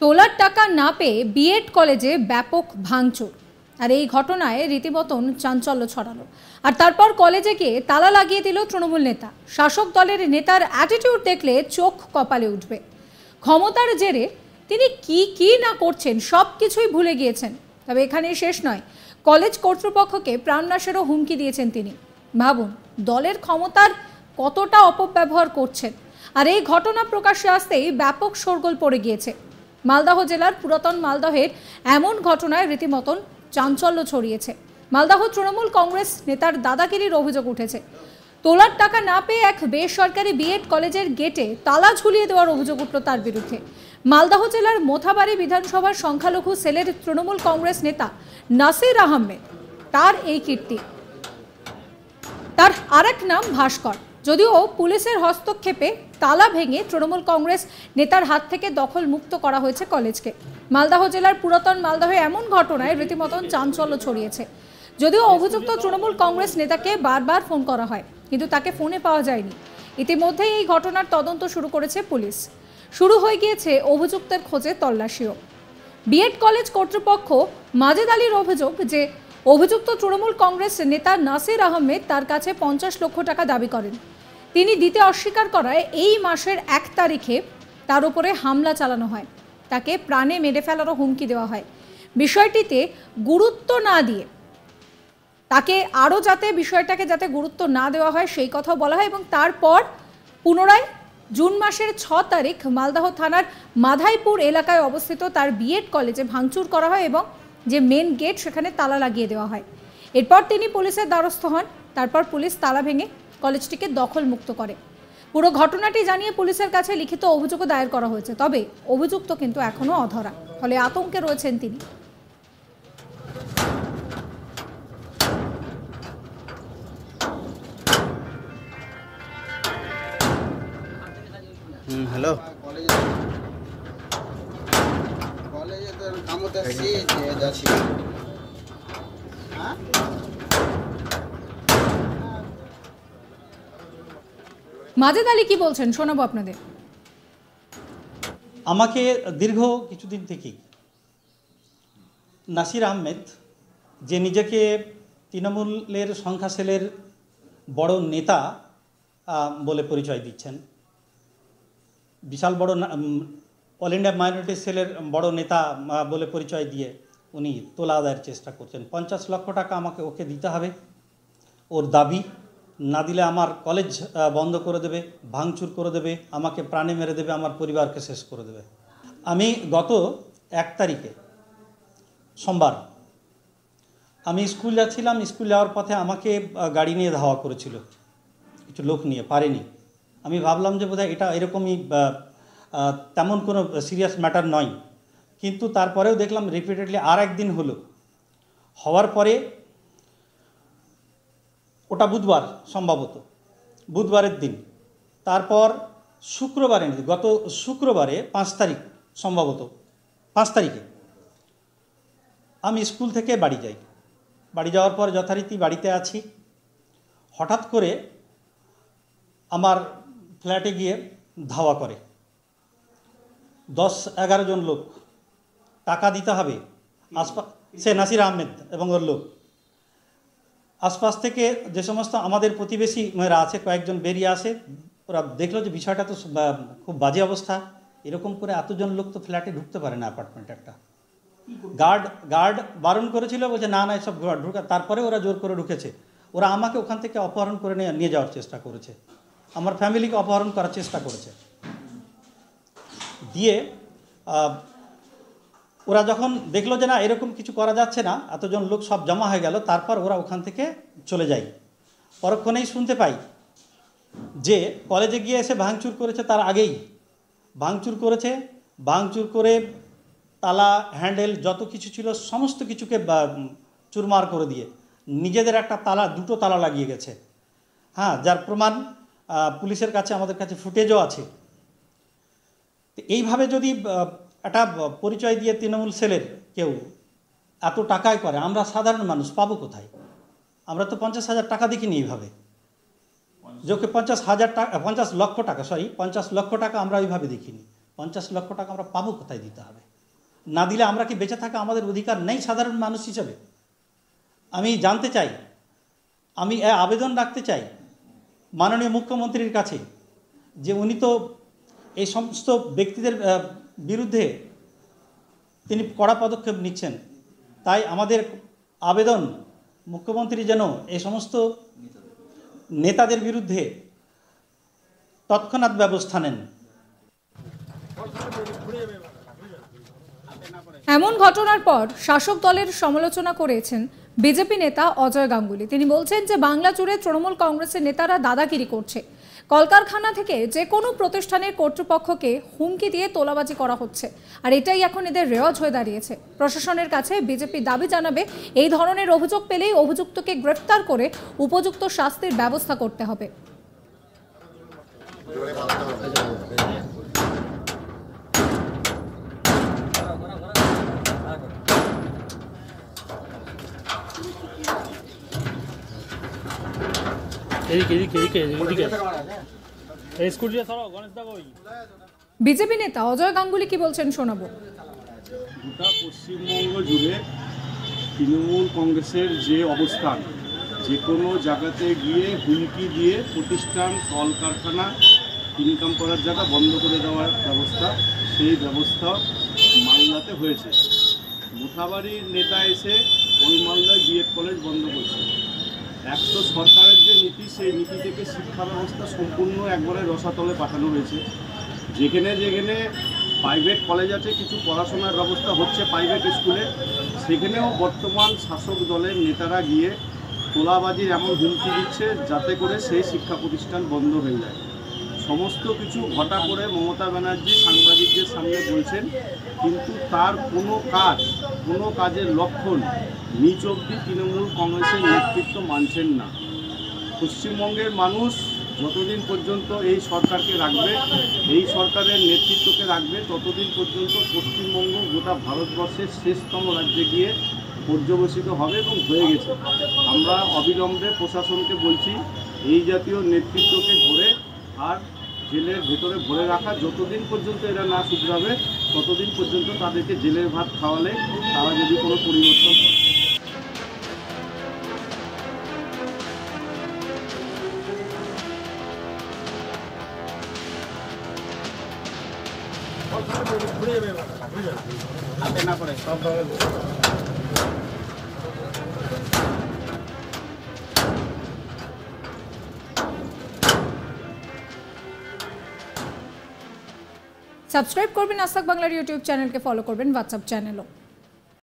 তোলার টাকা না পেয়ে বিএড কলেজে ব্যাপক ভাঙচুর। আর এই ঘটনায় রীতিমতন চাঞ্চল্য ছড়ালো। আর তারপর কলেজে গিয়ে তালা লাগিয়ে দিল তৃণমূল নেতা। শাসক দলের নেতার অ্যাটিটিউড দেখলে চোখ কপালে উঠবে। ক্ষমতার জেরে তিনি কি না করছেন সব কিছুই ভুলে গিয়েছেন। তবে এখানেই শেষ নয়, কলেজ কর্তৃপক্ষকে প্রাণনাশেরও হুমকি দিয়েছেন তিনি। ভাবুন, দলের ক্ষমতার কতটা অপব্যবহার করছেন। আর এই ঘটনা প্রকাশ্যে আসতেই ব্যাপক শোরগোল পড়ে গিয়েছে। মালদহ জেলার পুরাতন মালদহের এমন ঘটনায় রীতিমতন চাঞ্চল্য ছড়িয়েছে। মালদহ তৃণমূল কংগ্রেস নেতার দাদাগিরির অভিযোগ উঠেছে। তোলার টাকা না পেয়ে এক বেসরকারি বিএড কলেজের গেটে তালা ঝুলিয়ে দেওয়ার অভিযোগ উঠল তার বিরুদ্ধে। মালদহ জেলার মোথাবাড়ি বিধানসভার সংখ্যালঘু সেলের তৃণমূল কংগ্রেস নেতা নাসির আহমেদ, তার এই কীর্তি। তার আরেক নাম ভাস্কর। যদিও পুলিশের হস্তক্ষেপে তালা ভেঙে তৃণমূল কংগ্রেস নেতার হাত থেকে দখল মুক্ত করা হয়েছে কলেজকে। মালদহ জেলার পুরাতন মালদহে এমন ঘটনায় রীতিমতন চাঞ্চল্য ছড়িয়েছে। যদিও অভিযুক্ত তৃণমূল কংগ্রেস নেতাকে বারবার ফোন করা হয়, কিন্তু তাকে ফোনে পাওয়া যায়নি। ইতিমধ্যেই এই ঘটনার তদন্ত শুরু করেছে পুলিশ। শুরু হয়ে গিয়েছে অভিযুক্তের খোঁজে তল্লাশিও। বিএড কলেজ কর্তৃপক্ষ মাজেদ আলীর অভিযোগ যে অভিযুক্ত তৃণমূল কংগ্রেস নেতা নাসির আহমেদ তার কাছে 50 লক্ষ টাকা দাবি করেন। তিনি দিতে অস্বীকার করায় এই মাসের 1 তারিখে তার উপরে হামলা চালানো হয়। তাকে প্রাণে মেরে ফেলারও হুমকি দেওয়া হয়। বিষয়টিতে গুরুত্ব না দিয়ে তাকে আরও বিষয়টাকে যাতে গুরুত্ব না দেওয়া হয় সেই কথাও বলা হয়। এবং তারপর পুনরায় জুন মাসের 6 তারিখ মালদহ থানার মাধাইপুর এলাকায় অবস্থিত তার বিএড কলেজে ভাঙচুর করা হয় এবং যে মেন গেট সেখানে তালা লাগিয়ে দেওয়া হয়। এরপর তিনি পুলিশের দ্বারস্থ হন। তারপর পুলিশ তালা ভেঙে কলেজটিকে দখল মুক্ত করে। পুরো ঘটনাটি জানিয়ে পুলিশের কাছে লিখিত অভিযোগও দায়ের করা হয়েছে। তবে অভিযুক্ত কিন্তু এখনো অধরা, ফলে আতঙ্কে রয়েছেন তিনি। হ্যালো, কলেজে তো কামতে আসছি যাচ্ছি। মাজেদ আলী কি বলছেন শোনাবো আপনাদের। আমাকে দীর্ঘ কিছুদিন থেকেই নাসির আহমেদ, যে নিজেকে তৃণমূলের সংখ্যা সেলের বড় নেতা বলে পরিচয় দিচ্ছেন, বিশাল বড় অল ইন্ডিয়া মাইনরিটি সেলের বড় নেতা বলে পরিচয় দিয়ে উনি তোলা আদায়ের চেষ্টা করছেন। 50 লক্ষ টাকা আমাকে ওকে দিতে হবে, ওর দাবি। না দিলে আমার কলেজ বন্ধ করে দেবে, ভাঙচুর করে দেবে, আমাকে প্রাণে মেরে দেবে, আমার পরিবারকে শেষ করে দেবে। আমি গত 1 তারিখে সোমবার আমি স্কুল যাচ্ছিলাম। স্কুল যাওয়ার পথে আমাকে গাড়ি নিয়ে ধাওয়া করেছিল কিছু লোক নিয়ে, পারেনি। আমি ভাবলাম যে বোধহয় এটা এরকমই তেমন কোনো সিরিয়াস ম্যাটার নয়, কিন্তু তারপরেও দেখলাম রিপিটেডলি আর একদিন হলো। হওয়ার পরে ওটা বুধবার, সম্ভবত বুধবারের দিন। তারপর শুক্রবারে, গত শুক্রবারে 5 তারিখ, সম্ভবত 5 তারিখে আমি স্কুল থেকে বাড়ি যাই। বাড়ি যাওয়ার পর যথারীতি বাড়িতে আছি, হঠাৎ করে আমার ফ্ল্যাটে গিয়ে ধাওয়া করে 10-11 জন লোক। টাকা দিতে হবে, সে নাসির আহমেদ এবং ওর লোক। আশপাশ থেকে যে সমস্ত আমাদের প্রতিবেশী মেয়েরা আছে কয়েকজন বেরিয়ে আসে। ওরা দেখলো যে বিষয়টা তো খুব বাজে অবস্থা, এরকম করে এতজন লোক তো ফ্ল্যাটে ঢুকতে পারে না, অ্যাপার্টমেন্টে। একটা গার্ড বারণ করেছিল, বলছে না এসব ঢুকা। তারপরে ওরা জোর করে ঢুকেছে। ওরা আমাকে ওখান থেকে অপহরণ করে নিয়ে যাওয়ার চেষ্টা করেছে, আমার ফ্যামিলিকে অপহরণ করার চেষ্টা করেছে। দিয়ে ওরা যখন দেখলো যে না এরকম কিছু করা যাচ্ছে না, এতজন লোক সব জমা হয়ে গেল, তারপর ওরা ওখান থেকে চলে যায়। পরক্ষণেই শুনতে পাই যে কলেজে গিয়ে এসে ভাঙচুর করেছে। তার আগেই ভাঙচুর করেছে, ভাঙচুর করে তালা, হ্যান্ডেল যত কিছু ছিল সমস্ত কিছুকে চুরমার করে দিয়ে নিজেদের একটা তালা, 2টো তালা লাগিয়ে গেছে। হ্যাঁ, যার প্রমাণ পুলিশের কাছে, আমাদের কাছে ফুটেজও আছে। এইভাবে যদি একটা পরিচয় দিয়ে তৃণমূল সেলের কেউ এত টাকায় করে, আমরা সাধারণ মানুষ পাবো কোথায়? আমরা তো 50,000 টাকা দেখিনি এইভাবে। যোকে 50 লক্ষ টাকা আমরা ওইভাবে দেখিনি। 50 লক্ষ টাকা আমরা পাবো কোথায়? দিতে হবে। না দিলে আমরা কি বেঁচে থাকা আমাদের অধিকার নেই সাধারণ মানুষ হিসেবে? আমি জানতে চাই, আমি আবেদন রাখতে চাই মাননীয় মুখ্যমন্ত্রীর কাছে যে উনি তো এই সমস্ত ব্যক্তিদের বিরুদ্ধে তিনি কড়া পদক্ষেপ নিচ্ছেন। তাই আমাদের আবেদন মুখ্যমন্ত্রী যেন এই সমস্ত নেতাদের বিরুদ্ধে তৎক্ষণাৎ ব্যবস্থা নেন। এমন ঘটনার পর শাসক দলের সমালোচনা করেছেন বিজেপি নেতা অজয় গাঙ্গুলি। তিনি বলছেন যে বাংলা জুড়ে তৃণমূল কংগ্রেসের নেতারা দাদাগিরি করছে, কলকারখানা থেকে যে কোনো প্রতিষ্ঠানের কর্তৃপক্ষকে হুমকি দিয়ে তোলাবাজি করা হচ্ছে, আর এটাই এখন এদের রেওয়াজ হয়ে দাঁড়িয়েছে। প্রশাসনের কাছে বিজেপি দাবি জানাবে এই ধরনের অভিযোগ পেলেই অভিযুক্তকে গ্রেফতার করে উপযুক্ত শাস্তির ব্যবস্থা করতে হবে। বিজেপি নেতা অজয় গাঙ্গুলি কি বলছেন শোনাবো। গোটা পশ্চিমবঙ্গ জুড়ে তৃণমূল কংগ্রেসের যে অবস্থান, যে কোনো জায়গাতে গিয়ে হুমকি দিয়ে প্রতিষ্ঠান, কলকারখানা, ইনকাম করার জায়গা বন্ধ করে দেওয়ার ব্যবস্থা, সেই ব্যবস্থা মালদাতে হয়েছে। মোথাবাড়ির নেতা এসে ওই মালদায় বিএড কলেজ বন্ধ করছে। এক তো সরকারের যে নীতি, সেই নীতি থেকে শিক্ষা ব্যবস্থা সম্পূর্ণ একবারে রসাতলে পাঠানো হয়েছে। যেখানে যেখানে প্রাইভেট কলেজ আছে, কিছু পড়াশোনার ব্যবস্থা হচ্ছে প্রাইভেট স্কুলে, সেখানেও বর্তমান শাসক দলের নেতারা গিয়ে তোলাবাজির এমন হুমকি দিচ্ছে যাতে করে সেই শিক্ষা প্রতিষ্ঠান বন্ধ হয়ে যায়। সমস্ত কিছু ঘটা করে মমতা ব্যানার্জি সাংবাদিকদের সামনে বলছেন, কিন্তু তার কোনো কাজের লক্ষণ নিচ অবধি তৃণমূল কংগ্রেসের নেতৃত্ব মানছেন না। পশ্চিমবঙ্গের মানুষ যতদিন পর্যন্ত এই সরকারকে রাখবে, এই সরকারের নেতৃত্বকে রাখবে, ততদিন পর্যন্ত পশ্চিমবঙ্গ গোটা ভারতবর্ষের শেষতম রাজ্যে গিয়ে পর্যবসিত হবে এবং হয়ে গেছে। আমরা অবিলম্বে প্রশাসনকে বলছি, এই জাতীয় নেতৃত্বকে ধরে আর জেলের ভেতরে ভরে রাখা, যতদিন পর্যন্ত এরা না শুধরাবে ততদিন পর্যন্ত তাদেরকে জেলের ভাত খাওয়ালে তারা যদি কোনো পরিবর্তন না পড়ে সব সাবস্ক্রাইব করবেন আজ তাক বাংলার ইউটিউব চ্যানেলকে, ফলো করবেন হোয়াটসঅ্যাপ চ্যানেলও।